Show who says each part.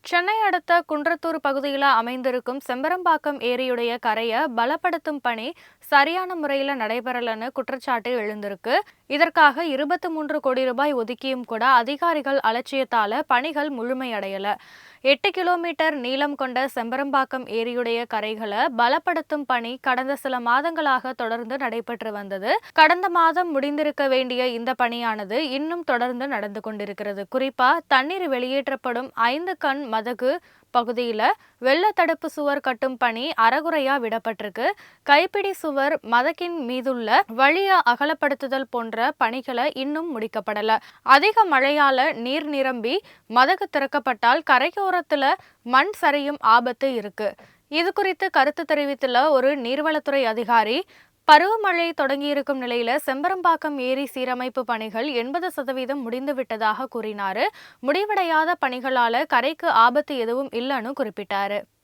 Speaker 1: சென்னை அடுத்த குன்றத்தூர் பகுதியில் அமைந்திருக்கும் செம்பரம்பாக்கம் ஏரியுடைய கரையை பலப்படுத்தும் பணி சரியான முறையில் நடைபெறலன்னு குற்றச்சாட்டு எழுந்திருக்கு. இதற்காக 23 கோடி ரூபாய் ஒதுக்கியும் கூட அதிகாரிகள் அலட்சியத்தால பணிகள் முழுமையடையல. 8 கிலோமீட்டர் நீளம் கொண்ட செம்பரம்பாக்கம் ஏரியுடைய கரைகளை பலப்படுத்தும் பணி கடந்த சில மாதங்களாக தொடர்ந்து நடைபெற்று வந்தது. கடந்த மாதம் முடிந்திருக்க வேண்டிய இந்த பணியானது இன்னும் தொடர்ந்து நடந்து கொண்டிருக்கிறது. குறிப்பா தண்ணீர் வெளியேற்றப்படும் 5 கண் மதகு பகுதியில் வெள்ள தடுப்பு சுவர் கட்டும் பணி அறகுறையா விடப்பட்டிருக்கு. கைப்பிடி சுவர், மதகின் மீதுள்ள வழியை அகலப்படுத்துதல் போன்ற பணிகளை இன்னும் முடிக்கப்படல. அதிக மழையால நீர் நிரம்பி மதகு திறக்கப்பட்டால் கரையோரத்துல மண் சரியும் ஆபத்து இருக்கு. இது குறித்து கருத்து தெரிவித்துள்ள ஒரு நீர்வளத்துறை அதிகாரி, பருவமழை தொடங்கியிருக்கும் நிலையில செம்பரம்பாக்கம் ஏரி சீரமைப்பு பணிகள் 80% முடிந்துவிட்டதாக கூறினாரு. முடிவடையாத பணிகளால கரைக்கு ஆபத்து எதுவும் இல்லைன்னு குறிப்பிட்டாரு.